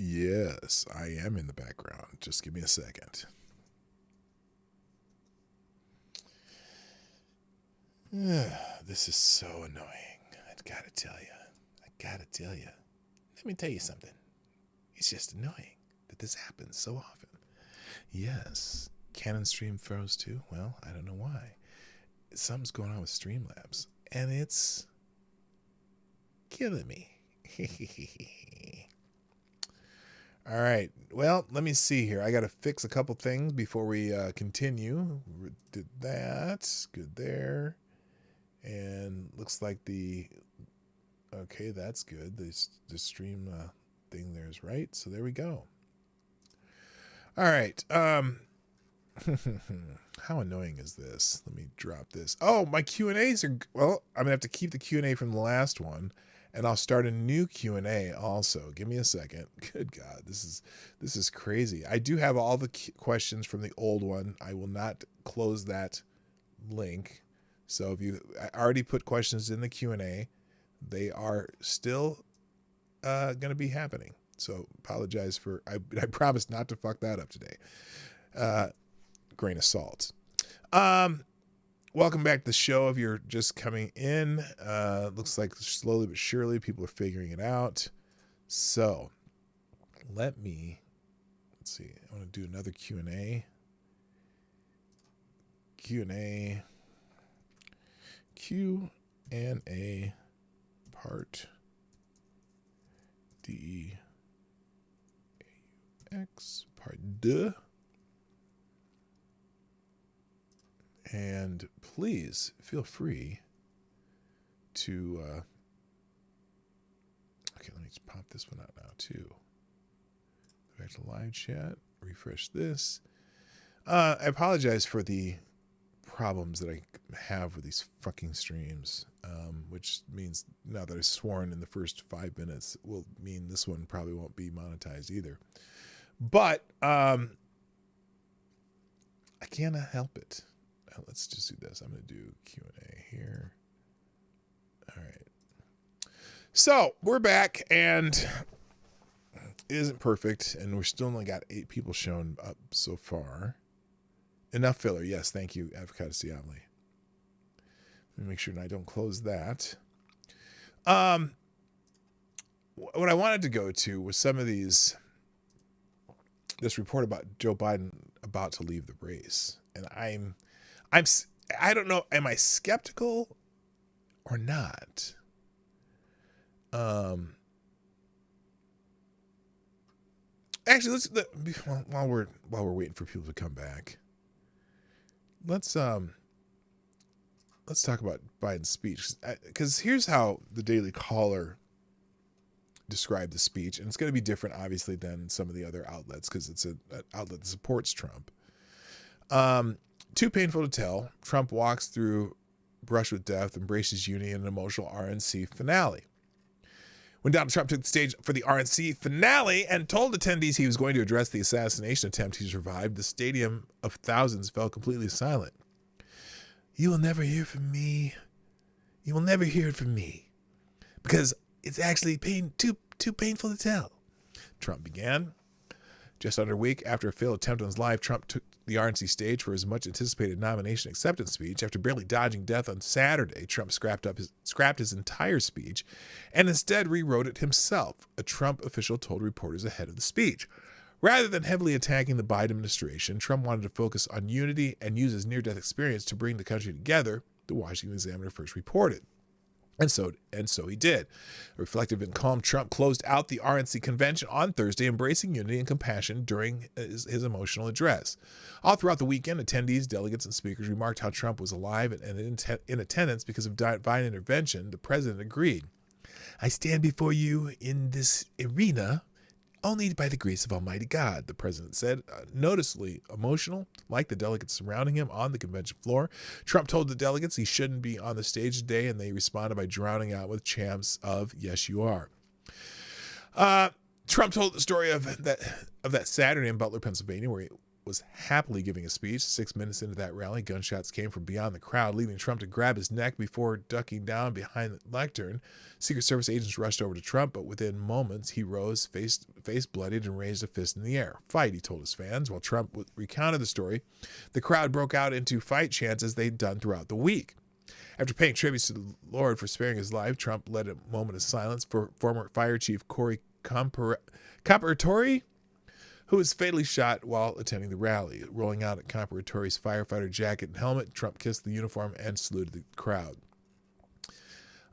Yes, I am in the background. Just give me a second. This is so annoying. I gotta tell you. Let me tell you something. It's just annoying that this happens so often. Yes, Canon Stream froze too. Well, I don't know why. Something's going on with Streamlabs, and it's killing me. All right. Well, let me see here. I got to fix a couple things before we continue. Did that. Good there. And looks like okay, that's good. The stream thing there is right. So there we go. All right. How annoying is this? Let me drop this. Oh, my Q&As are, well, I'm going to have to keep the Q&A from the last one, and I'll start a new Q&A also. Give me a second. Good God, this is crazy. I do have all the questions from the old one. I will not close that link. So I already put questions in the Q&A. They are still going to be happening. So apologize for, I promise not to fuck that up today. Grain of salt. Welcome back to the show. If you're just coming in, looks like slowly but surely people are figuring it out. So let's see. I want to do another Q&A. Q&A part DEX part D. And please feel free to, okay, let me just pop this one out now too. Go back to live chat, refresh this. I apologize for the problems that I have with these fucking streams, which means now that I've sworn in the first 5 minutes will mean this one probably won't be monetized either. But I cannot help it. Let's just do this. I'm going to do Q&A here. All right. So we're back, and it isn't perfect, and we're still only got 8 people shown up so far. Enough filler. Yes, thank you, Avocado Diabli. Let me make sure I don't close that. What I wanted to go to was some of this report about Joe Biden about to leave the race, and I don't know, am I skeptical or not? Actually, while we're waiting for people to come back, let's talk about Biden's speech, because here's how the Daily Caller described the speech, and it's going to be different, obviously, than some of the other outlets because it's an outlet that supports Trump. Too painful to tell. Trump walks through brush with death, embraces unity in an emotional RNC finale. When Donald Trump took the stage for the RNC finale and told attendees he was going to address the assassination attempt he survived, the stadium of thousands fell completely silent. You will never hear from me. You will never hear from me because it's actually too painful to tell. Trump began. Just under a week after a failed attempt on his life, Trump took the RNC stage for his much-anticipated nomination acceptance speech. After barely dodging death on Saturday, Trump scrapped his entire speech and instead rewrote it himself, a Trump official told reporters ahead of the speech. Rather than heavily attacking the Biden administration, Trump wanted to focus on unity and use his near-death experience to bring the country together, the Washington Examiner first reported. And so he did. Reflective and calm, Trump closed out the RNC convention on Thursday, embracing unity and compassion during his emotional address. All throughout the weekend, attendees, delegates, and speakers remarked how Trump was alive and in attendance because of divine intervention. The president agreed. I stand before you in this arena only by the grace of Almighty God, the president said, noticeably emotional, like the delegates surrounding him on the convention floor. Trump told the delegates he shouldn't be on the stage today, and they responded by drowning out with chants of "Yes, you are." Trump told the story of that Saturday in Butler, Pennsylvania, where he was happily giving a speech. 6 minutes into that rally, gunshots came from beyond the crowd, leaving Trump to grab his neck before ducking down behind the lectern. Secret Service agents rushed over to Trump, but within moments, he rose, face bloodied, and raised a fist in the air. "Fight," he told his fans. While Trump recounted the story, the crowd broke out into fight chants as they'd done throughout the week. After paying tributes to the Lord for sparing his life, Trump led a moment of silence for former Fire Chief Corey Comperatori, who was fatally shot while attending the rally. Rolling out at Comperatori's firefighter jacket and helmet, Trump kissed the uniform and saluted the crowd.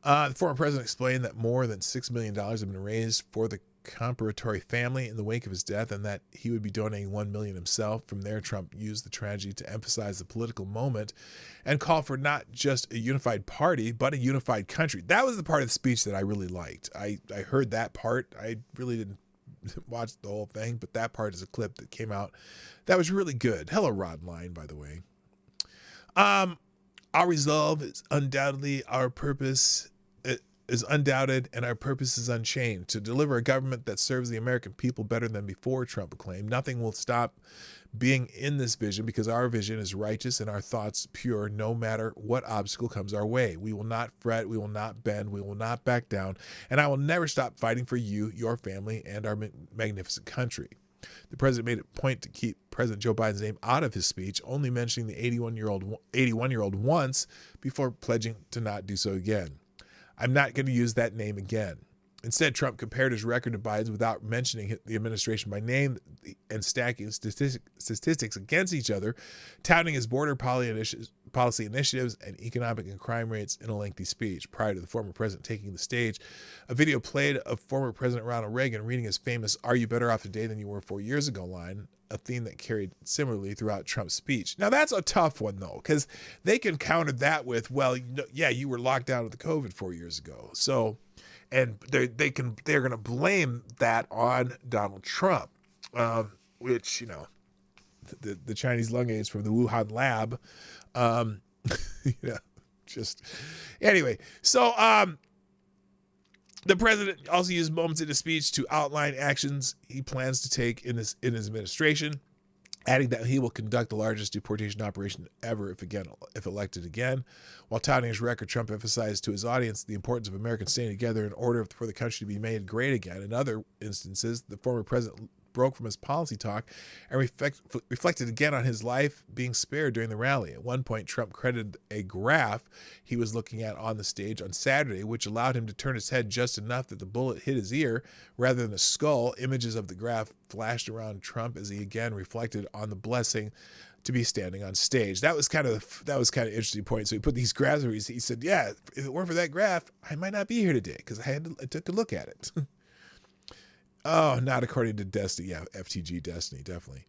The former president explained that more than $6 million had been raised for the Comperatori family in the wake of his death, and that he would be donating $1 million himself. From there, Trump used the tragedy to emphasize the political moment and call for not just a unified party, but a unified country. That was the part of the speech that I really liked. I heard that part. I really didn't watch the whole thing, but that part is a clip that came out that was really good. Hello, Rod Line, by the way. Our resolve is undoubtedly our purpose. Is undoubted, and our purpose is unchanged: to deliver a government that serves the American people better than before, Trump claimed. Nothing will stop being in this vision, because our vision is righteous and our thoughts pure, no matter what obstacle comes our way. We will not fret, we will not bend, we will not back down, and I will never stop fighting for you, your family, and our magnificent country. The president made it a point to keep President Joe Biden's name out of his speech, only mentioning the 81-year-old once before pledging to not do so again. "I'm not going to use that name again." Instead, Trump compared his record to Biden's without mentioning the administration by name and stacking statistics against each other, touting his border policy initiatives and economic and crime rates in a lengthy speech. Prior to the former president taking the stage, a video played of former President Ronald Reagan reading his famous "Are you better off today than you were 4 years ago" line, a theme that carried similarly throughout Trump's speech. Now, that's a tough one, though, because they can counter that with, well, yeah, you were locked down with the COVID 4 years ago. So, and they're going to blame that on Donald Trump, which, you know, the Chinese lung aids from the Wuhan lab, just anyway. So, the president also used moments in his speech to outline actions he plans to take in his administration, adding that he will conduct the largest deportation operation ever if elected again. While touting his record, Trump emphasized to his audience the importance of Americans staying together in order for the country to be made great again. In other instances, the former president broke from his policy talk and reflected again on his life being spared during the rally. At one point, Trump credited a graph he was looking at on the stage on Saturday, which allowed him to turn his head just enough that the bullet hit his ear rather than the skull. Images of the graph flashed around Trump as he again reflected on the blessing to be standing on stage. That was kind of an interesting point. So he put these graphs where he said, yeah, if it weren't for that graph, I might not be here today, because I took a look at it. Oh, not according to Destiny. Yeah, FTG Destiny, definitely.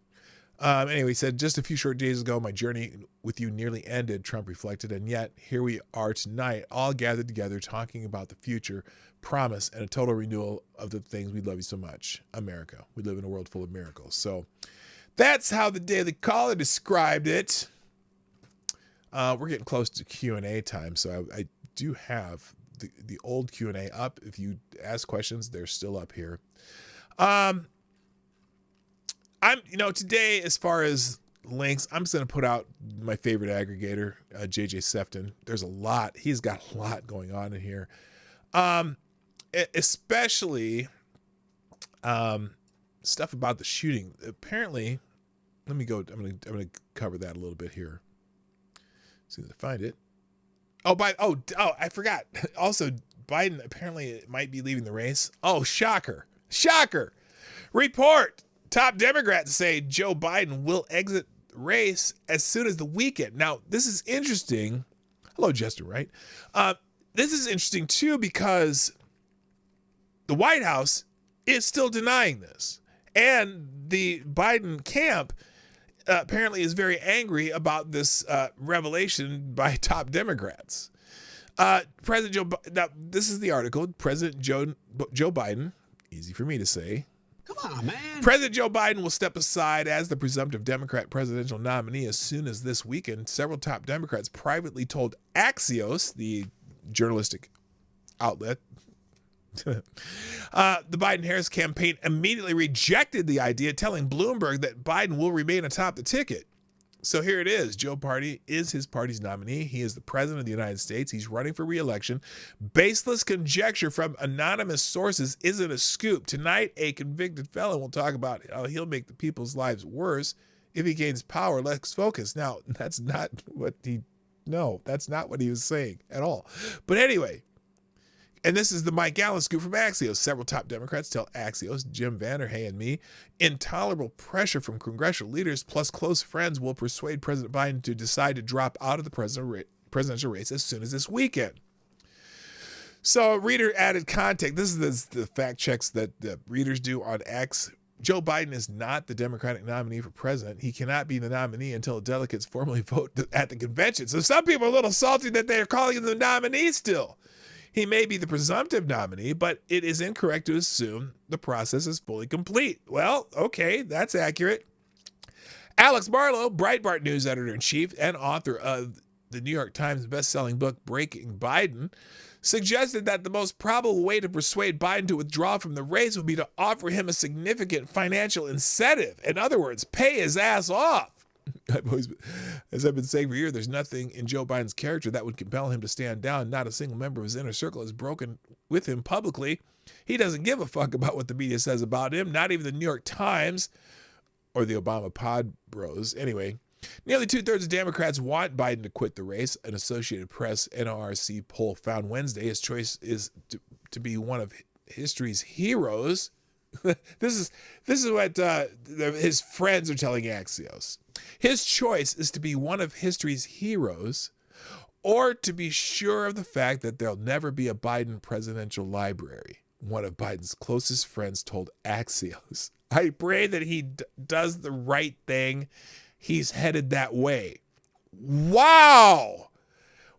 Anyway, he said, just a few short days ago, my journey with you nearly ended, Trump reflected, and yet here we are tonight, all gathered together, talking about the future, promise, and a total renewal of the things we love you so much, America. We live in a world full of miracles. So that's how the Daily Caller described it. We're getting close to Q&A time, so I do have the old Q&A up. If you ask questions, they're still up here. Today, as far as links, I'm just going to put out my favorite aggregator, JJ Sefton. There's a lot. He's got a lot going on in here. Especially stuff about the shooting. Apparently, let me go. I'm going to cover that a little bit here. As soon as I find it. I forgot. Also, Biden apparently might be leaving the race. Oh, shocker. Report. Top Democrats say Joe Biden will exit race as soon as the weekend. Now, this is interesting. Hello, Jester, right? This is interesting, too, because the White House is still denying this. And the Biden camp apparently is very angry about this revelation by top Democrats. President Joe Biden, now this is the article. President Joe Biden, easy for me to say. Come on, man. President Joe Biden will step aside as the presumptive Democrat presidential nominee as soon as this weekend. Several top Democrats privately told Axios, the journalistic outlet, The Biden-Harris campaign immediately rejected the idea, telling Bloomberg that Biden will remain atop the ticket. So here it is. Joe Biden is his party's nominee. He is the president of the United States. He's running for re-election. Baseless conjecture from anonymous sources isn't a scoop. Tonight, a convicted felon will talk about how he'll make the people's lives worse if he gains power. Let's focus. Now, that's not what he was saying at all. But anyway, and this is the Mike Allen scoop from Axios. Several top Democrats tell Axios, Jim Vanderhay and me, intolerable pressure from congressional leaders plus close friends will persuade President Biden to decide to drop out of the presidential race as soon as this weekend. So reader added context. This is the fact checks that the readers do on X. Joe Biden is not the Democratic nominee for president. He cannot be the nominee until delegates formally vote at the convention. So some people are a little salty that they're calling him the nominee still. He may be the presumptive nominee, but it is incorrect to assume the process is fully complete. Well, okay, that's accurate. Alex Barlow, Breitbart News editor-in-chief and author of the New York Times best-selling book Breaking Biden, suggested that the most probable way to persuade Biden to withdraw from the race would be to offer him a significant financial incentive. In other words, pay his ass off. As I've been saying for years, there's nothing in Joe Biden's character that would compel him to stand down. Not a single member of his inner circle has broken with him publicly. He doesn't give a fuck about what the media says about him, not even the New York Times or the Obama pod bros. Anyway, nearly 2/3 of Democrats want Biden to quit the race. An Associated Press NRC poll found Wednesday his choice is to be one of history's heroes. This is what his friends are telling Axios. His choice is to be one of history's heroes or to be sure of the fact that there'll never be a Biden presidential library, one of Biden's closest friends told Axios. I pray that he does the right thing. He's headed that way. Wow.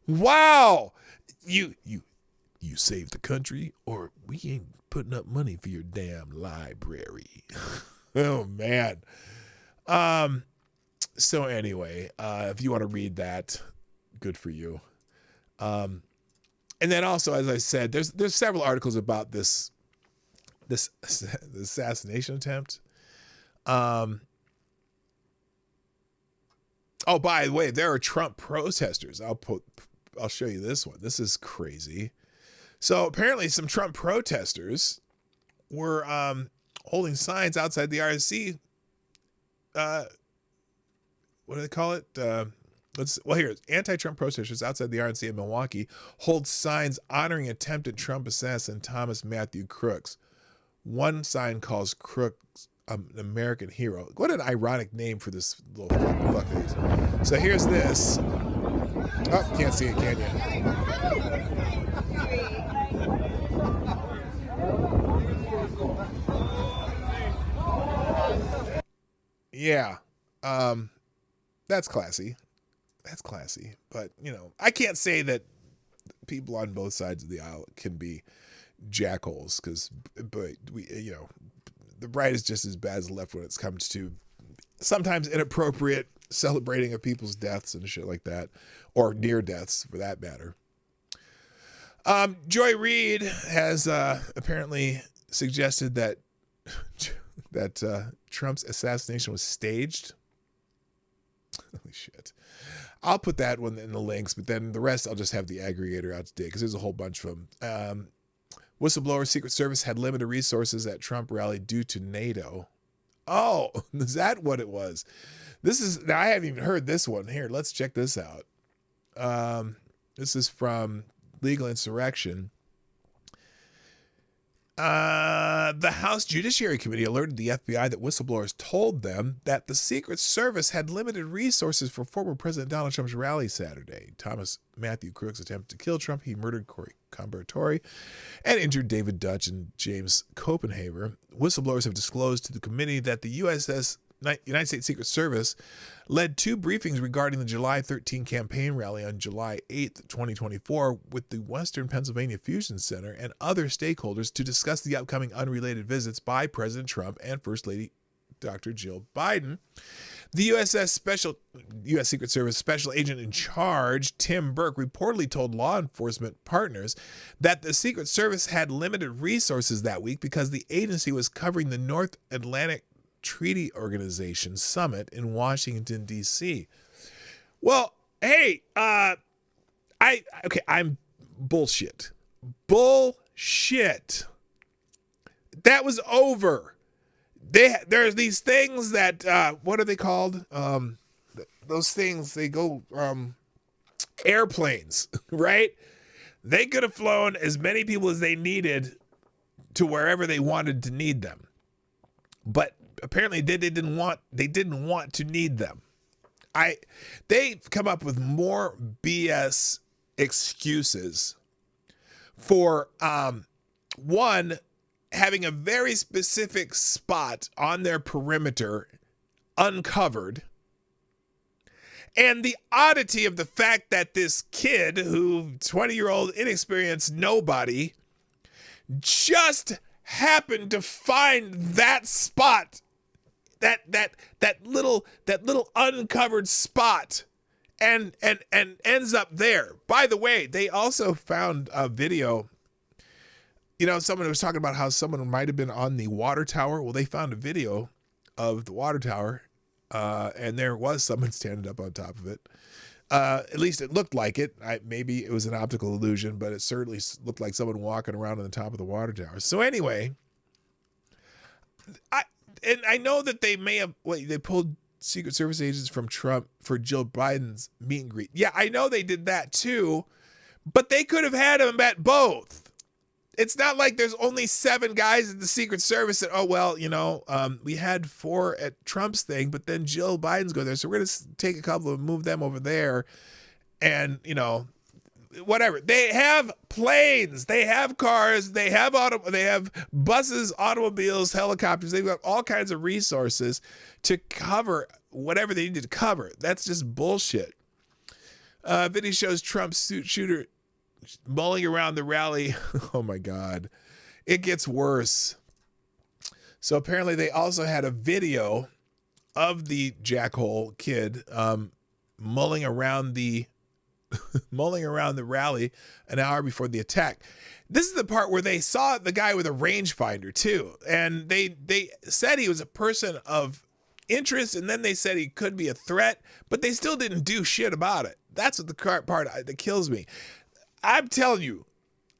You save the country or we ain't putting up money for your damn library. Oh, man. So anyway, if you want to read that, good for you. And then also, as I said, there's several articles about this assassination attempt. Oh, by the way, there are Trump protesters. I'll show you this one. This is crazy. So apparently some Trump protesters were holding signs outside the RNC. What do they call it? Here, anti-Trump protesters outside the RNC in Milwaukee hold signs honoring attempted Trump assassin Thomas Matthew Crooks. One sign calls Crooks an American hero. What an ironic name for this little fucker. So here's this. Oh, can't see it, can you? Yeah. That's classy. But, I can't say that people on both sides of the aisle can be jackholes but the right is just as bad as the left when it comes to sometimes inappropriate celebrating of people's deaths and shit like that, or near deaths for that matter. Joy Reid has apparently suggested that Trump's assassination was staged. Holy shit. I'll put that one in the links, but then the rest I'll just have the aggregator out today because there's a whole bunch of them. Whistleblower Secret Service had limited resources at Trump rally due to NATO. Oh, is that what it was? Now I haven't even heard this one. Here, let's check this out. This is from Legal Insurrection. The House Judiciary Committee alerted the FBI that whistleblowers told them that the Secret Service had limited resources for former President Donald Trump's rally Saturday. Thomas Matthew Crooks attempted to kill Trump. He murdered Corey Combertori and injured David Dutch and James Copenhaver. Whistleblowers have disclosed to the committee that the United States Secret Service led two briefings regarding the July 13 campaign rally on July 8, 2024, with the Western Pennsylvania Fusion Center and other stakeholders to discuss the upcoming unrelated visits by President Trump and First Lady Dr. Jill Biden. The U.S. Secret Service Special Agent in Charge, Tim Burke, reportedly told law enforcement partners that the Secret Service had limited resources that week because the agency was covering the North Atlantic Treaty Organization summit in Washington, D.C. Well, hey, I'm bullshit. Bullshit. That was over. There's these things that what are they called? Those things, they go airplanes, right? They could have flown as many people as they needed to wherever they wanted to need them, but apparently they didn't want to need them. They've come up with more BS excuses for one, having a very specific spot on their perimeter uncovered, and the oddity of the fact that this kid, who 20-year-old inexperienced nobody, just happened to find that spot, that little uncovered spot, and ends up there. By the way, they also found a video. You know, someone was talking about how someone might have been on the water tower. Well, they found a video of the water tower, and there was someone standing up on top of it. At least it looked like it. Maybe it was an optical illusion, but it certainly looked like someone walking around on the top of the water tower. So anyway, I know that they may have, they pulled Secret Service agents from Trump for Jill Biden's meet and greet. Yeah, I know they did that too, but they could have had him at both. It's not like there's only 7 guys in the Secret Service that, we had 4 at Trump's thing, but then Jill Biden's go there. So we're going to take a couple and move them over there. And, whatever. They have planes, they have cars, they have buses, automobiles, helicopters. They've got all kinds of resources to cover whatever they needed to cover. That's just bullshit. Video shows Trump's shooter mulling around the rally. Oh my God. It gets worse. So apparently they also had a video of the jackhole kid mulling around the rally an hour before the attack. This is the part where they saw the guy with a rangefinder too. And they said he was a person of interest, and then they said he could be a threat, but they still didn't do shit about it. That's what the part that kills me. I'm telling you,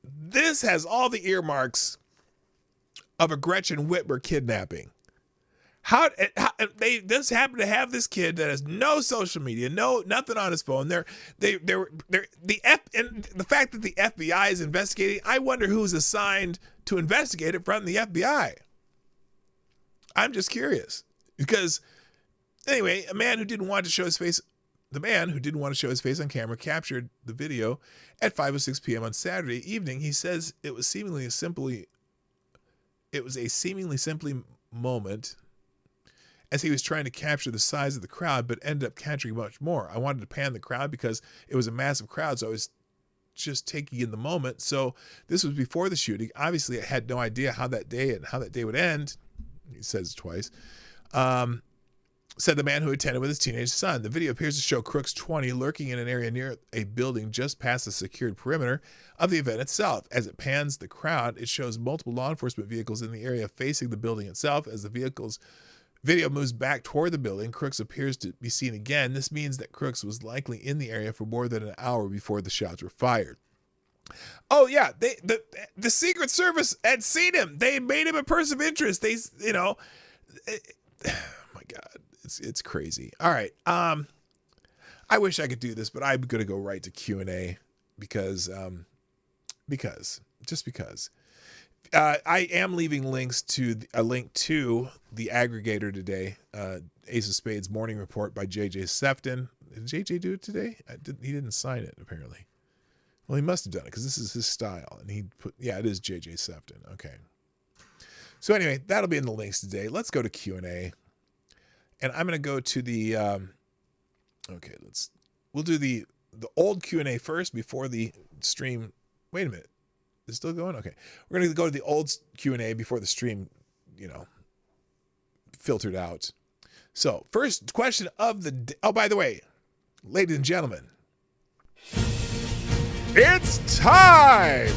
this has all the earmarks of a Gretchen Whitmer kidnapping. How they just happen to have this kid that has no social media, nothing on his phone. And the fact that the FBI is investigating, I wonder who's assigned to investigate it from the FBI. I'm just curious because anyway, the man who didn't want to show his face on camera captured the video at 5:06 p.m. on Saturday evening. He says it was a seemingly simple moment as he was trying to capture the size of the crowd, but ended up capturing much more. I wanted to pan the crowd because it was a massive crowd, so I was just taking in the moment. So this was before the shooting. Obviously, I had no idea how that day would end. He says it twice. Said the man who attended with his teenage son. The video appears to show Crooks 20 lurking in an area near a building just past the secured perimeter of the event itself. As it pans the crowd, it shows multiple law enforcement vehicles in the area facing the building itself. As the video moves back toward the building, Crooks appears to be seen again. This means that Crooks was likely in the area for more than an hour before the shots were fired. Oh yeah, the Secret Service had seen him. They made him a person of interest. Oh my God. It's crazy. All right. I wish I could do this, but I'm going to go right to Q&A because I am leaving a link to the aggregator today, Ace of Spades morning report by JJ Sefton. Did JJ do it today? He didn't sign it apparently. Well, he must have done it because this is his style, and it is JJ Sefton. Okay. So anyway, that'll be in the links today. Let's go to Q&A. And I'm going to go to the, we'll do the old Q&A first before the stream. Wait a minute. Is it still going? Okay. We're going to go to the old Q&A before the stream, filtered out. So first question of the day. Oh, by the way, ladies and gentlemen, it's time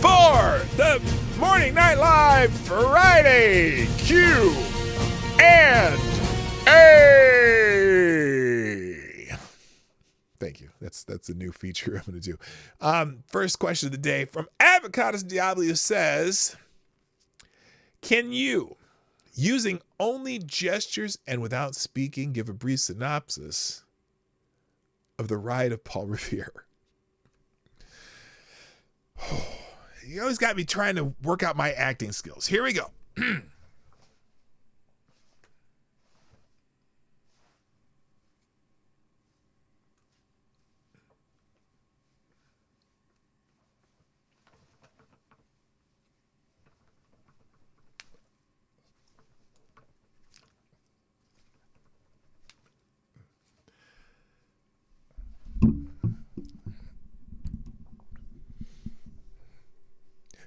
for the Morning Night Live Friday Q and A. Thank you. That's a new feature I'm going to do. First question of the day from Avocados Diablo says, can you, using only gestures and without speaking, give a brief synopsis of the ride of Paul Revere? You always got me trying to work out my acting skills. Here we go.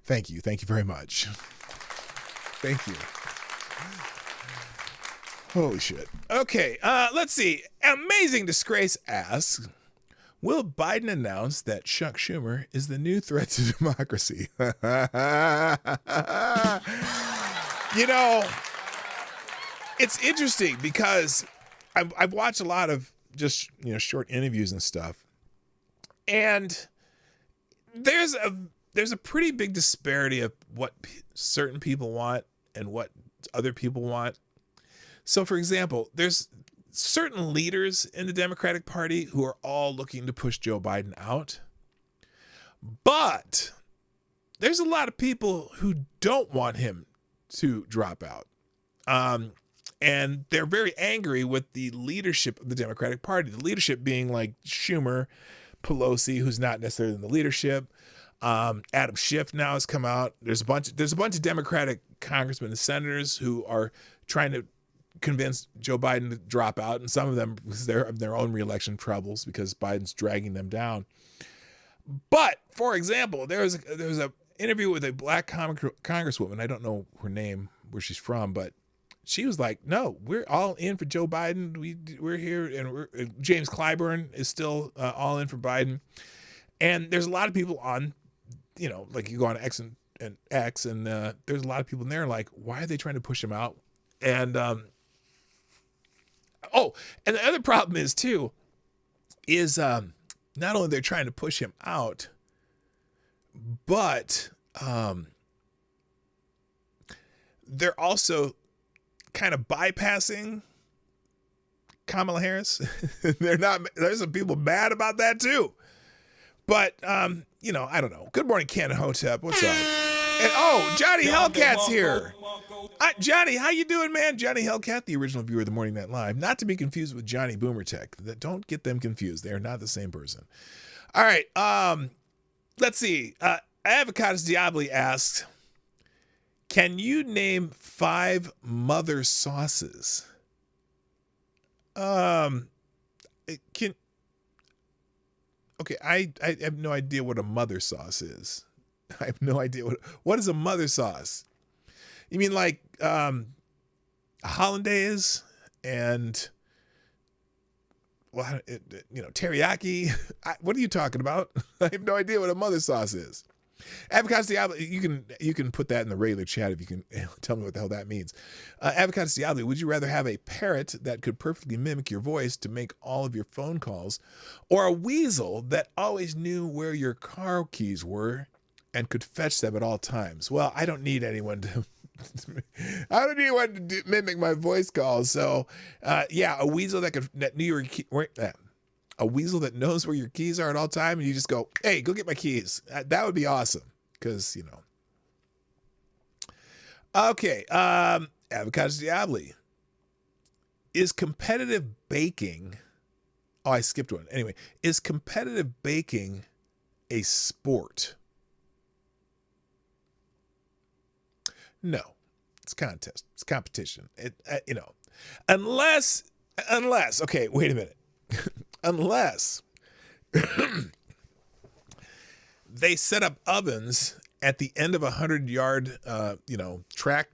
Thank you. Thank you very much. Thank you. Holy shit. Okay, let's see. Amazing Disgrace asks, will Biden announce that Chuck Schumer is the new threat to democracy? You know, it's interesting because I've watched a lot of just, short interviews and stuff. And there's a pretty big disparity of what certain people want and what other people want. So, for example, there's certain leaders in the Democratic Party who are all looking to push Joe Biden out. But there's a lot of people who don't want him to drop out. And they're very angry with the leadership of the Democratic Party. The leadership being like Schumer, Pelosi, who's not necessarily in the leadership. Adam Schiff now has come out. There's a bunch of Democratic congressmen and senators who are trying to convince Joe Biden to drop out, and some of them because they're of their own reelection troubles because Biden's dragging them down. But for example, there was a interview with a black congresswoman. I don't know her name, where she's from, but she was like, "No, we're all in for Joe Biden. We're here, and James Clyburn is still all in for Biden." And there's a lot of people on, like you go on X and there's a lot of people in there like, why are they trying to push him out? And and the other problem is not only they're trying to push him out, but they're also kind of bypassing Kamala Harris. There's some people mad about that too. But, I don't know. Good morning, Ken Hotep. What's up? And, Johnny Hellcat's here. Johnny, how you doing, man? Johnny Hellcat, the original viewer of the Morning Night Live. Not to be confused with Johnny Boomer Tech. Don't get them confused. They are not the same person. All right. Let's see. Avocados Diablo asks, can you name 5 mother sauces? Okay, I have no idea what a mother sauce is. I have no idea what is a mother sauce. You mean like hollandaise and teriyaki? What are you talking about? I have no idea what a mother sauce is. Avocados Diablo, you can put that in the regular chat if you can tell me what the hell that means. Avocados Diablo, would you rather have a parrot that could perfectly mimic your voice to make all of your phone calls, or a weasel that always knew where your car keys were and could fetch them at all times? Well, I don't need anyone to mimic my voice calls. So, a weasel that knew your a weasel that knows where your keys are at all time, and you just go, hey, go get my keys. That would be awesome. Because, Okay. Avocados Diablo. Is competitive baking... Oh, I skipped one. Anyway, is competitive baking a sport? No. It's a contest. It's competition. Unless... Okay, wait a minute. Unless they set up ovens at the end of 100-yard, track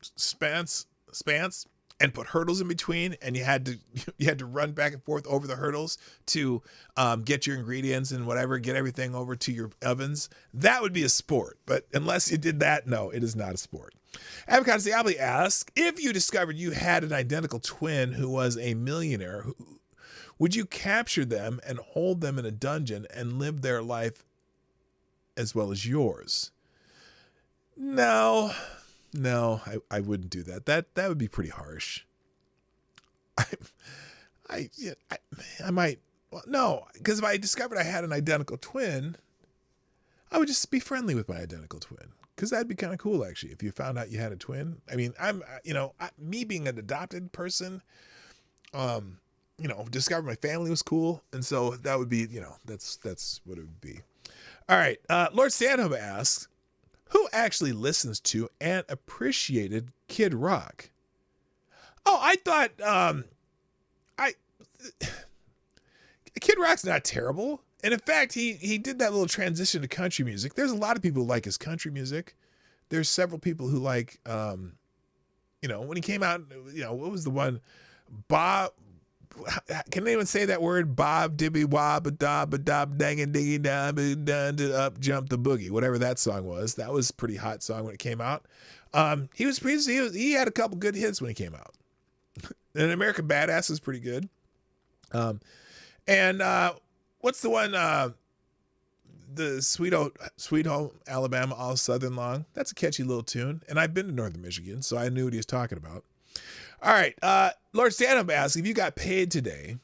spans spans and put hurdles in between, and you had to run back and forth over the hurdles to get your ingredients and whatever, get everything over to your ovens, that would be a sport. But unless you did that, no, it is not a sport. Avocado Diablo asks, if you discovered you had an identical twin who was a millionaire, would you capture them and hold them in a dungeon and live their life as well as yours? No, I wouldn't do that. That would be pretty harsh. I might, well, no, because if I discovered I had an identical twin, I would just be friendly with my identical twin. Because that'd be kind of cool, actually, if you found out you had a twin. I mean, me being an adopted person, discovered my family was cool. And so that would be, that's what it would be. All right. Lord Stanhope asks, who actually listens to and appreciated Kid Rock? Oh, I thought, Kid Rock's not terrible. And in fact, he did that little transition to country music. There's a lot of people who like his country music. There's several people who like, when he came out, what was the one? Bob, can anyone say that word? Bob, dibby, wob, dob, dang, and diggy, down, up, jump the boogie. Whatever that song was. That was a pretty hot song when it came out. He had a couple good hits when he came out. And American Badass is pretty good. What's the one? The Sweet Home Alabama All Southern Long. That's a catchy little tune. And I've been to Northern Michigan, so I knew what he was talking about. All right. Lord Stanhope asks, if you got paid today,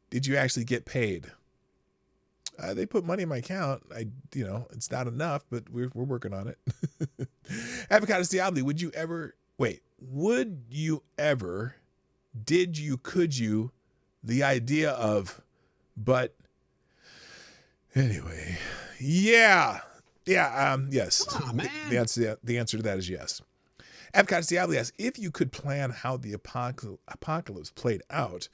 did you actually get paid? They put money in my account. It's not enough, but we're working on it. Avocado Diablo, could you ever, could you, the idea of, but anyway, yes. Come on, man. The answer to that is yes. Avocado Diablo asks, if you could plan how the apocalypse played out,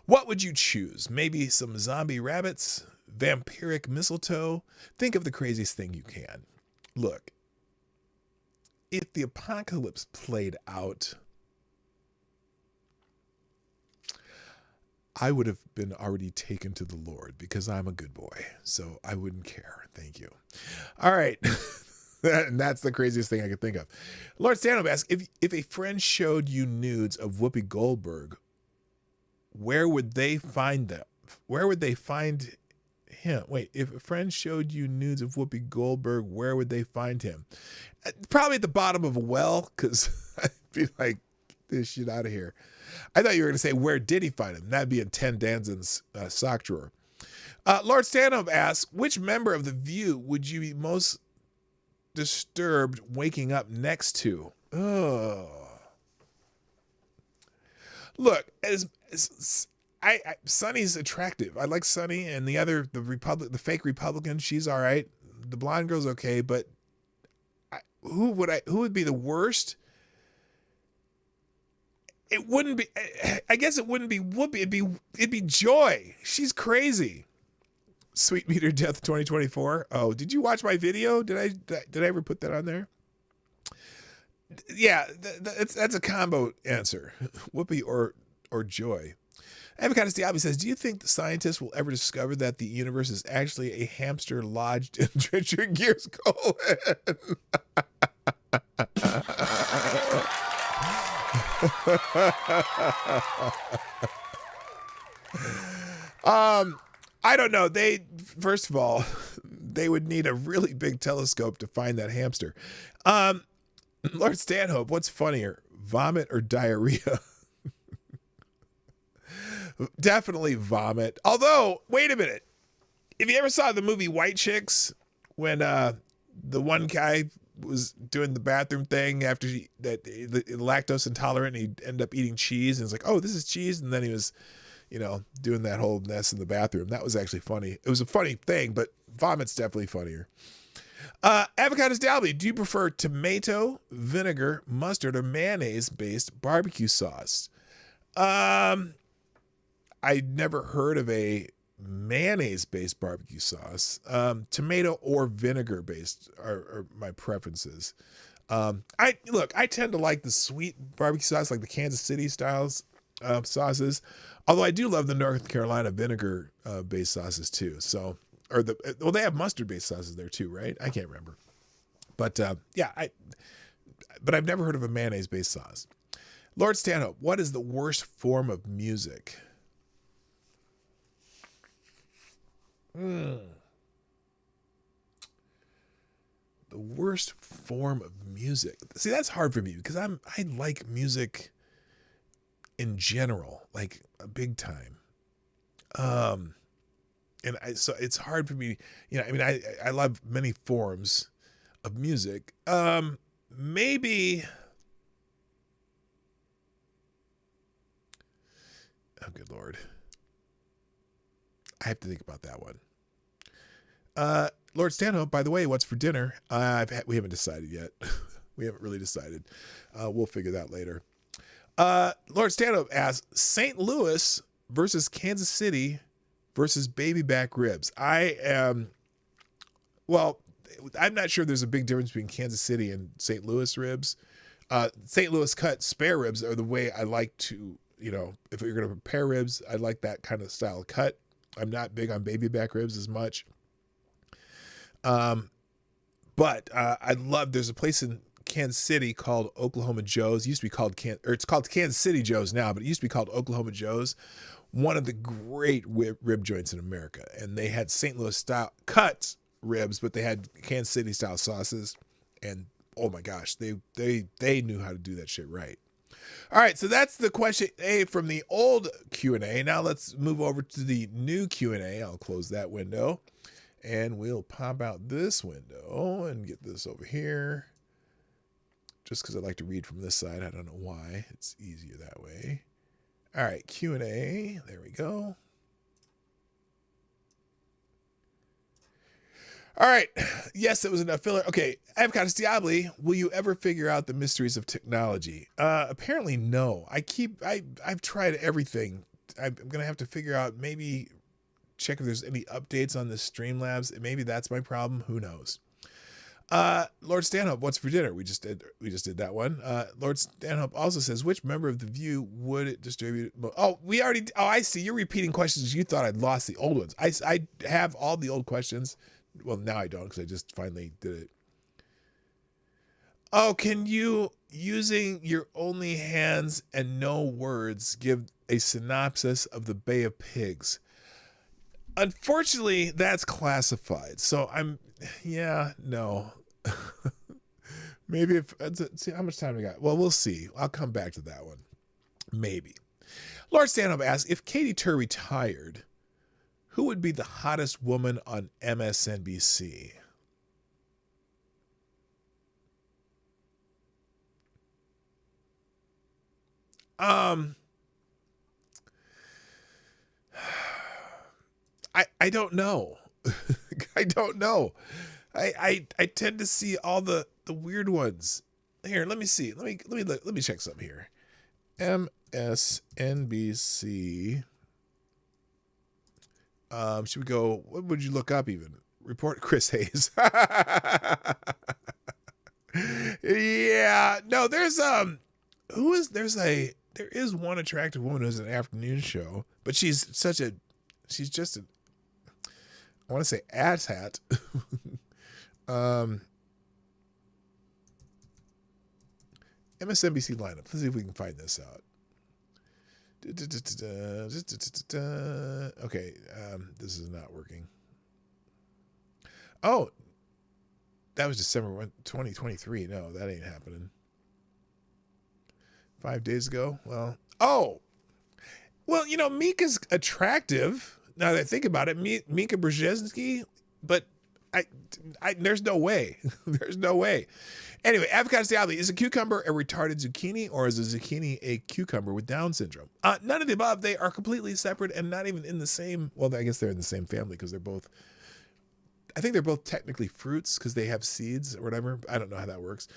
what would you choose? Maybe some zombie rabbits, vampiric mistletoe? Think of the craziest thing you can. Look, if the apocalypse played out, I would have been already taken to the Lord because I'm a good boy. So I wouldn't care. Thank you. All right. And that's the craziest thing I could think of. Lord Stanhope asks, if a friend showed you nudes of Whoopi Goldberg, where would they find them? Where would they find him? Wait, if a friend showed you nudes of Whoopi Goldberg, where would they find him? Probably at the bottom of a well, because I'd be like, get this shit out of here. I thought you were going to say, where did he find him? That'd be in Ted Danson's sock drawer. Lord Stanhope asks, which member of The View would you be most disturbed waking up next to? Oh. Look, Sonny's attractive. I like Sonny, and the fake Republican, she's all right. The blonde girl's okay, but who would be the worst? It wouldn't be. I guess it wouldn't be Whoopi. It'd be Joy. She's crazy. Sweet Meter Death 2024. Oh, did you watch my video? Did I ever put that on there? Yeah, that's a combo answer. Whoopi or Joy. Avocado Diablo says, do you think the scientists will ever discover that the universe is actually a hamster lodged in Richard Gere's colon? I don't know. First of all, they would need a really big telescope to find that hamster. Lord Stanhope, what's funnier, vomit or diarrhea? Definitely vomit. Although, wait a minute. If you ever saw the movie White Chicks, when the one guy was doing the bathroom thing after the lactose intolerant, and he'd end up eating cheese, and it's like, oh, this is cheese, and then he was, doing that whole mess in the bathroom. That was actually funny. It was a funny thing, but vomit's definitely funnier. Avocado Diablo, do you prefer tomato, vinegar, mustard, or mayonnaise-based barbecue sauce? I never heard of a mayonnaise-based barbecue sauce. Tomato or vinegar-based are my preferences. I tend to like the sweet barbecue sauce, like the Kansas City styles sauces. Although I do love the North Carolina vinegar based sauces too. So, they have mustard based sauces there too, right? I can't remember, but but I've never heard of a mayonnaise based sauce. Lord Stanhope, what is the worst form of music? The worst form of music. See, that's hard for me because I like music in general, like a big time. So it's hard for me, I love many forms of music. Maybe, oh good Lord. I have to think about that one. Lord Stanhope, by the way, what's for dinner? We haven't decided yet. We haven't really decided. We'll figure that later. Lord Stanhope asks, St. Louis versus Kansas City versus baby back ribs. I'm not sure there's a big difference between Kansas City and St. Louis ribs. St. Louis cut spare ribs are the way I like to, if you're going to prepare ribs, I like that kind of style cut. I'm not big on baby back ribs as much. But I love, there's a place in Kansas City called Oklahoma Joe's. It used to be called it's called Kansas City Joe's now, but it used to be called Oklahoma Joe's. One of the great rib joints in America. And they had St. Louis style cut ribs, but they had Kansas City style sauces. And oh my gosh, they knew how to do that shit right. All right, so that's the question A from the old Q&A. Now let's move over to the new Q&A. I'll close that window. And we'll pop out this window and get this over here. Just because I like to read from this side. I don't know why. It's easier that way. All right, Q&A. There we go. All right. Yes, it was enough filler. Okay, Avocados Diabli, will you ever figure out the mysteries of technology? Apparently, no. I've tried everything. I'm going to have to figure out, maybe check if there's any updates on the Streamlabs. Maybe that's my problem. Who knows? Lord Stanhope, what's for dinner? We just did that one. Lord Stanhope also says, which member of the View would it distribute? I see. You're repeating questions. You thought I'd lost the old ones. I have all the old questions. Well, now I don't because I just finally did it. Oh, can you, using your only hands and no words, give a synopsis of the Bay of Pigs? Unfortunately, that's classified. So no. Maybe see how much time we got. Well, we'll see. I'll come back to that one. Maybe. Lord Stanhope asks, if Katie Tur retired, who would be the hottest woman on MSNBC? I don't know. I don't know. I tend to see all the weird ones. Here, let me see. Let me check something here. MSNBC. Should we go? What would you look up even? Report Chris Hayes. Yeah. No, there is one attractive woman who's an afternoon show, but she's just a, I want to say asshat. MSNBC lineup. Let's see if we can find this out. Okay, this is not working. Oh, that was December 2023. No, that ain't happening. 5 days ago. Well, Mika's attractive. Now that I think about it, Mika Brzezinski, but there's no way. There's no way. Anyway, Avocados Diabli, is a cucumber a retarded zucchini, or is a zucchini a cucumber with Down syndrome? None of the above. They are completely separate and not even in the same. Well, I guess they're in the same family because they're both. I think they're both technically fruits because they have seeds or whatever. I don't know how that works.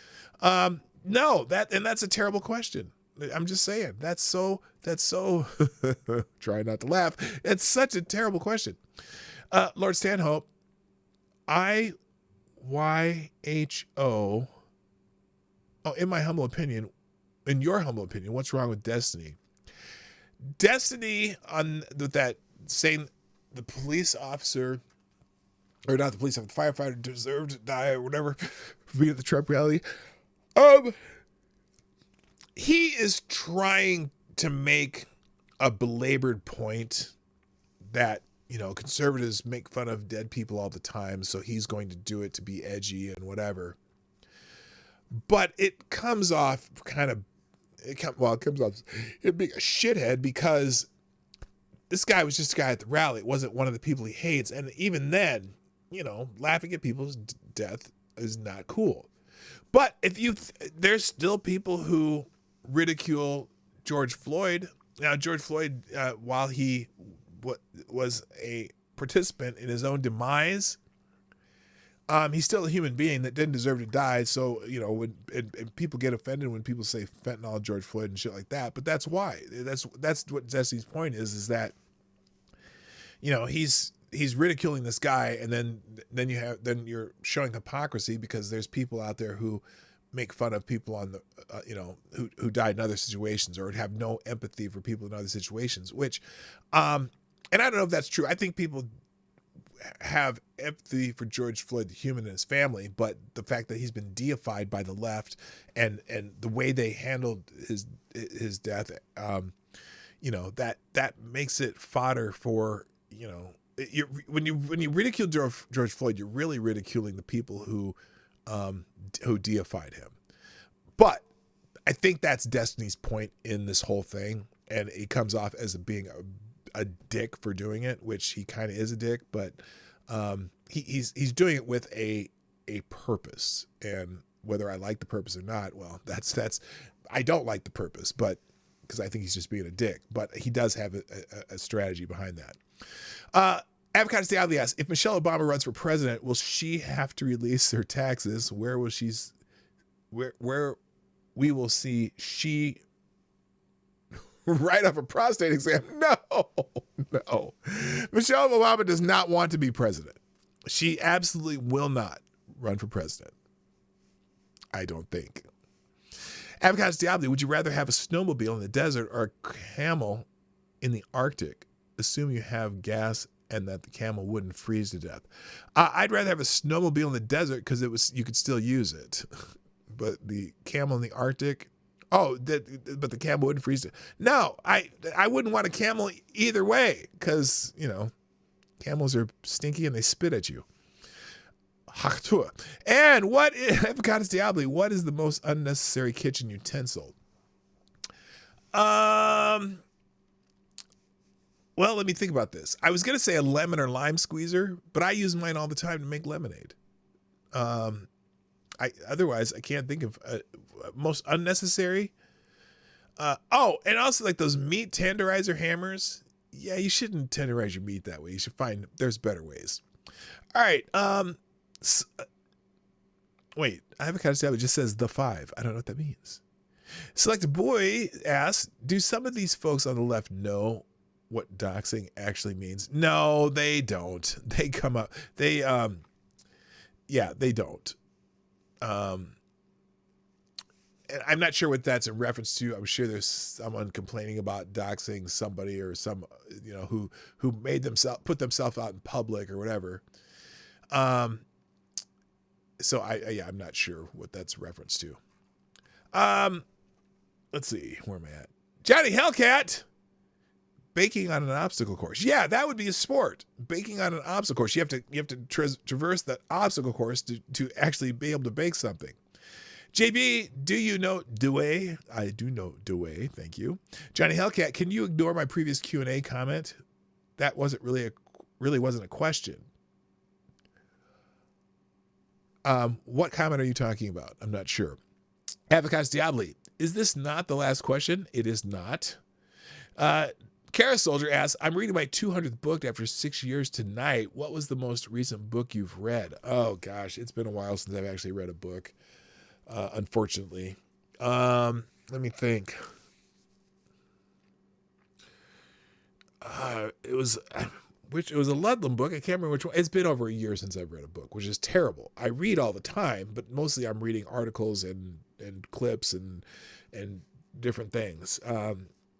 No, that's a terrible question. I'm just saying that's so try not to laugh. It's such a terrible question. Lord Stanhope, IYHO Oh, in my humble opinion, in your humble opinion, what's wrong with Destiny? Destiny on that saying the police officer, or not the police officer, the firefighter deserved to die or whatever, for being at the Trump rally. He is trying to make a belabored point that, you know, conservatives make fun of dead people all the time, so he's going to do it to be edgy and whatever. But it comes off kind of, it comes off it being a shithead, because this guy was just a guy at the rally. It wasn't one of the people he hates. And even then, you know, laughing at people's death is not cool. But if you, there's still people who ridicule George Floyd. Now, George Floyd, while he was a participant in his own demise, he's still a human being that didn't deserve to die. So, you know, when and people get offended when people say fentanyl, George Floyd, and shit like that. But that's why. That's what Jesse's point is that, you know, he's ridiculing this guy, and then you're showing hypocrisy, because there's people out there who make fun of people on the you know, who died in other situations, or have no empathy for people in other situations, which and I don't know if that's true. I think people have empathy for George Floyd, the human, and his family, but the fact that he's been deified by the left, and the way they handled his death, you know, that makes it fodder for, you know, when you ridicule George Floyd, you're really ridiculing the people who deified him. But I think that's Destiny's point in this whole thing, and he comes off as being a dick for doing it, which he kind of is a dick, but he's doing it with a purpose, and whether I like the purpose or not, well, that's I don't like the purpose, but because I think he's just being a dick, but he does have a strategy behind that. Avocado Diablo asks, if Michelle Obama runs for president, will she have to release her taxes? Where we will see she write up a prostate exam? No. Michelle Obama does not want to be president. She absolutely will not run for president, I don't think. Avocado Diablo, would you rather have a snowmobile in the desert or a camel in the Arctic? Assume you have gas and that the camel wouldn't freeze to death. I'd rather have a snowmobile in the desert, because you could still use it. But the camel in the Arctic, but the camel wouldn't freeze to death. No, I wouldn't want a camel either way, because, you know, camels are stinky and they spit at you. And Avocado Diablo, what is the most unnecessary kitchen utensil? Well, let me think about this. I was going to say a lemon or lime squeezer, but I use mine all the time to make lemonade. Otherwise, I can't think of most unnecessary. And also like those meat tenderizer hammers. Yeah, you shouldn't tenderize your meat that way. You should there's better ways. All right. Wait, Avocado Diablo just says the 5. I don't know what that means. Selected Boy asks, do some of these folks on the left know what doxing actually means? No, they don't. They come up. They don't. And I'm not sure what that's in reference to. I'm sure there's someone complaining about doxing somebody, or some, you know, who put themselves out in public or whatever. So I'm not sure what that's reference to. Let's see, where am I at? Johnny Hellcat. Baking on an obstacle course. Yeah, that would be a sport. Baking on an obstacle course. You have to traverse that obstacle course to actually be able to bake something. JB, do you know Dewey? I do know Dewey. Thank you. Johnny Hellcat, can you ignore my previous Q&A comment? That wasn't really wasn't a question. What comment are you talking about? I'm not sure. Avocado Diablo, is this not the last question? It is not. Kara Soldier asks, I'm reading my 200th book after 6 years tonight. What was the most recent book you've read? Oh, gosh, it's been a while since I've actually read a book, unfortunately. Let me think. It was a Ludlam book. I can't remember which one. It's been over a year since I've read a book, which is terrible. I read all the time, but mostly I'm reading articles and and clips and different things.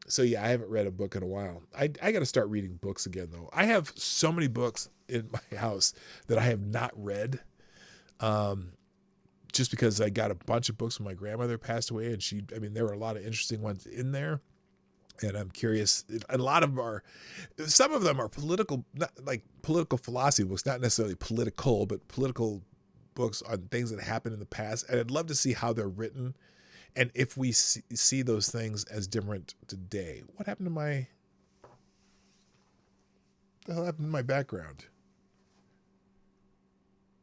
So yeah, I haven't read a book in a while. I got to start reading books again though. I have so many books in my house that I have not read. Just because I got a bunch of books when my grandmother passed away, and there were a lot of interesting ones in there. And I'm curious, a lot of them some of them are political, not like political philosophy books, not necessarily political, but political books on things that happened in the past. And I'd love to see how they're written and if we see those things as different today. What happened to the hell happened to my background?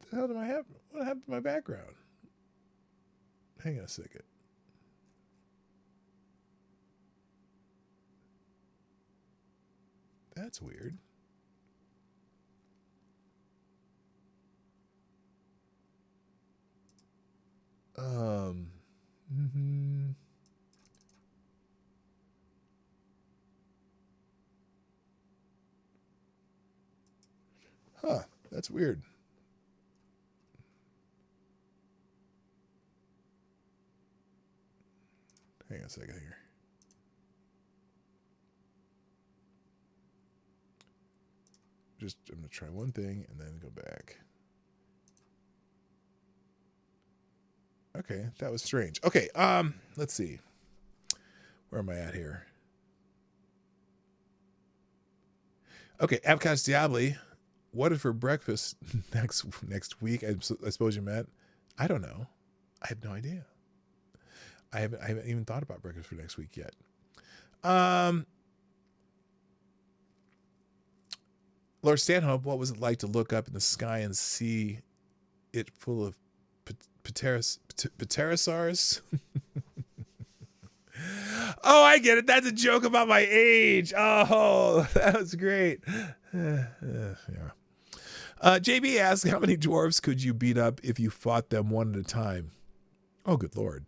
The hell did I have? What happened to my background? Hang on a second. That's weird. Huh, that's weird. Hang on a second here. I'm going to try one thing and then go back. Okay, that was strange. Okay, let's see. Where am I at here? Okay, Abcast Diabli, what is for breakfast next week? I suppose you meant. I don't know. I have no idea. I haven't even thought about breakfast for next week yet. Lord Stanhope, what was it like to look up in the sky and see it full of pterosaurs? Oh, I get it. That's a joke about my age. Oh, that was great. Yeah. JB asks, how many dwarves could you beat up if you fought them one at a time? Oh, good Lord.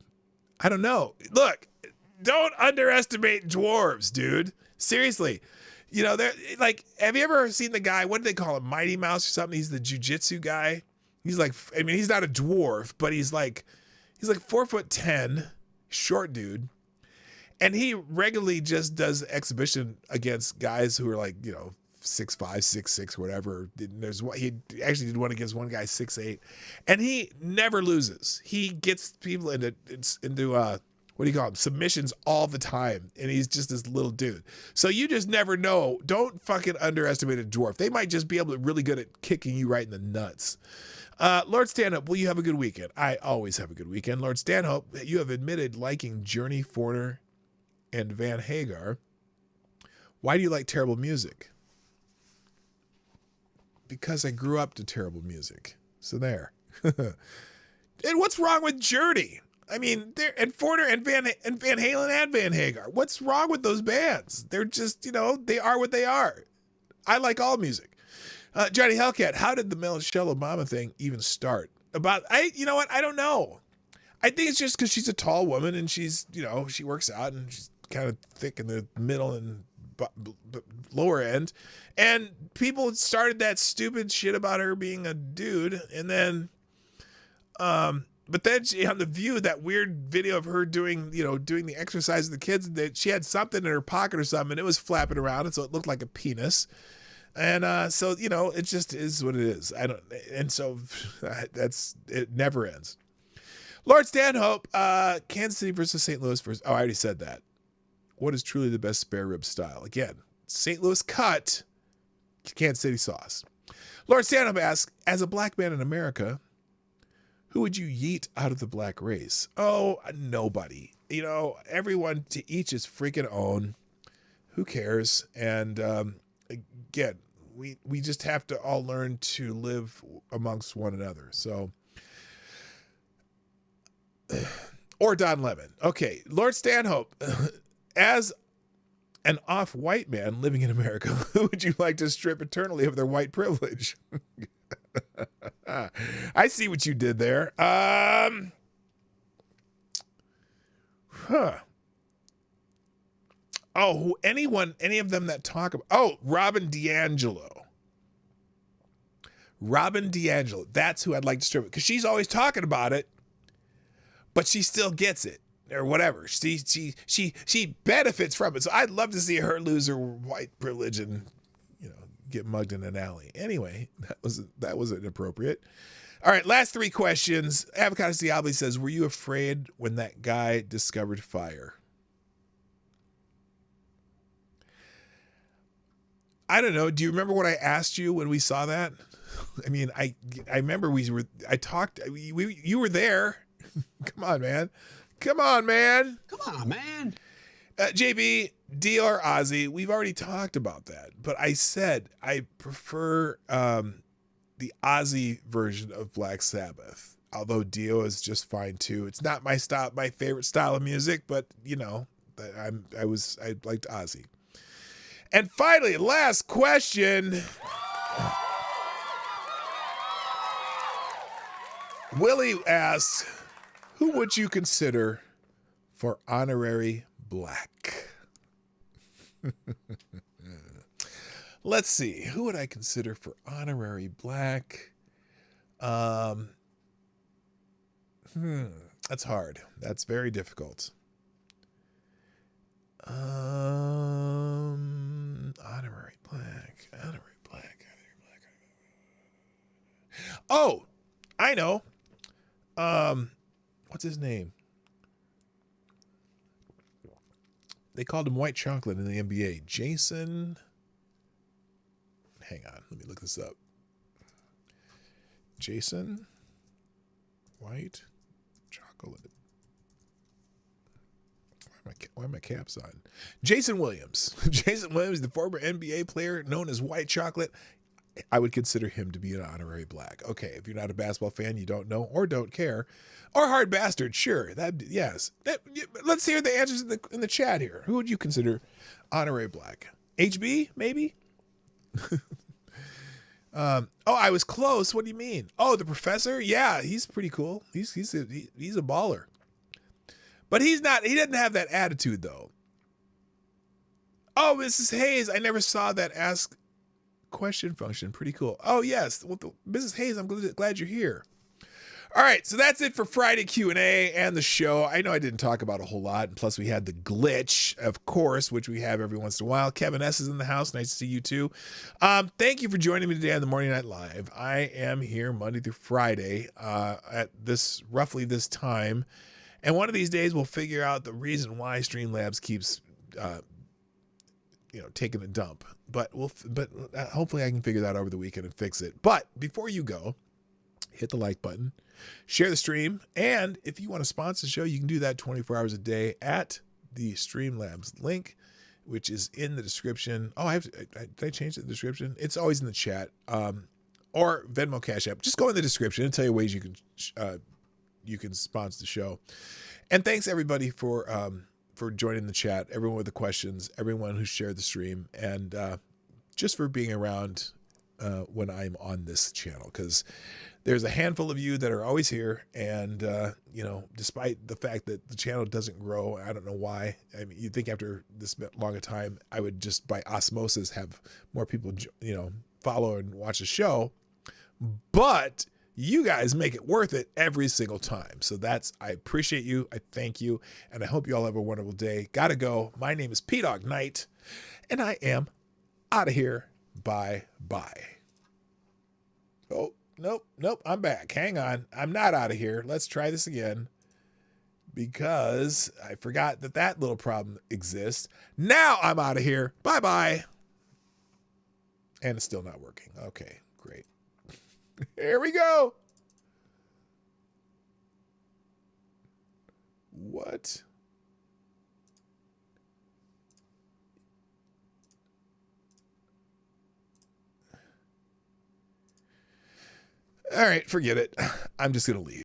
I don't know. Look, don't underestimate dwarves, dude. Seriously. You know, they're like, have you ever seen the guy, what do they call him? Mighty Mouse or something? He's the jujitsu guy. He's like, I mean, he's not a dwarf, but he's like 4'10", short dude. And he regularly just does exhibition against guys who are like, 6'5", 6'6", whatever. He actually did one against one guy 6'8", and he never loses. He gets people into what do you call them? Submissions all the time. And he's just this little dude. So you just never know. Don't fucking underestimate a dwarf. They might just be able to really good at kicking you right in the nuts. Lord Stanhope, will you have a good weekend? I always have a good weekend. Lord Stanhope, you have admitted liking Journey, Foreigner, and Van Hagar. Why do you like terrible music? Because I grew up to terrible music. So there. And what's wrong with Journey? I mean, and Foreigner and Van Halen and Van Hagar. What's wrong with those bands? They're just, they are what they are. I like all music. Johnny Hellcat, how did the Michelle Obama thing even start? You know what? I don't know. I think it's just because she's a tall woman and she's, she works out and she's kind of thick in the middle and lower end. And people started that stupid shit about her being a dude. And then, but then on The View, that weird video of her doing the exercise with the kids, that she had something in her pocket or something, and it was flapping around, and so it looked like a penis. And so it just is what it is. So it never ends. Lord Stanhope, Kansas City versus St. Louis versus. Oh, I already said that. What is truly the best spare rib style? Again, St. Louis cut, Kansas City sauce. Lord Stanhope asks, as a black man in America, who would you yeet out of the black race? Oh, nobody. Everyone to each his freaking own. Who cares? And again, we just have to all learn to live amongst one another. So, or Don Lemon. Okay, Lord Stanhope, as an off-white man living in America, who would you like to strip eternally of their white privilege? I see what you did there. Oh, any of them that talk about, Robin DiAngelo. Robin DiAngelo. That's who I'd like to strip it, because she's always talking about it. but she still gets it or whatever. She benefits from it. So I'd love to see her lose her white privilege and, you know, get mugged in an alley. Anyway, that was inappropriate. All right, last three questions. Avocado Diablo says, were you afraid when that guy discovered fire? I don't know. Do you remember what I asked you when we saw that? I mean, I remember you were there. Come on, man. Come on, man. JB, D or Ozzy, we've already talked about that. But I said I prefer the Ozzy version of Black Sabbath. Although Dio is just fine too. It's not my favorite style of music, but you know, I liked Ozzy. And finally, last question. Willie asks, who would you consider for honorary black? Let's see. Who would I consider for honorary black? That's hard. That's very difficult. Honorary black. Oh, I know. What's his name? They called him White Chocolate in the NBA. Jason. Hang on. Let me look this up. Jason White Chocolate. Why are my caps on? Jason Williams. Jason Williams, the former NBA player known as White Chocolate. I would consider him to be an honorary black. Okay, if you're not a basketball fan, you don't know or don't care, or hard bastard, sure. Yes. Let's hear the answers in the chat here. Who would you consider honorary black? HB, maybe? I was close. What do you mean? Oh, the professor? Yeah, he's pretty cool. He's a baller. But he doesn't have that attitude though. Oh, Mrs. Hayes, I never saw that ask question function. Pretty cool. Oh yes, Mrs. Hayes, I'm glad you're here. All right, so that's it for Friday Q&A and the show. I know I didn't talk about a whole lot, and plus we had the glitch, of course, which we have every once in a while. Kevin S. is in the house. Nice to see you too. Thank you for joining me today on the Morning Night Live. I am here Monday through Friday at roughly this time, and one of these days we'll figure out the reason why Streamlabs keeps taking a dump. But hopefully I can figure that out over the weekend and fix it. But before you go, hit the like button, share the stream, and if you want to sponsor the show, you can do that 24 hours a day at the Streamlabs link, which is in the description. Oh, did I change the description? It's always in the chat, or Venmo, Cash App. Just go in the description and tell you ways you can sponsor the show. And thanks everybody for joining the chat, everyone with the questions, everyone who shared the stream, and just for being around when I'm on this channel, because there's a handful of you that are always here, and despite the fact that the channel doesn't grow, I don't know why. I mean, you'd think after this long a time, I would just by osmosis have more people, follow and watch the show, but you guys make it worth it every single time. So I appreciate you. I thank you. And I hope you all have a wonderful day. Gotta go. My name is P-Dog Knight, and I am out of here. Bye. Oh, nope. I'm back. Hang on. I'm not out of here. Let's try this again, because I forgot that little problem exists. Now I'm out of here. Bye. And it's still not working. Okay, great. Here we go. What? All right, forget it. I'm just going to leave.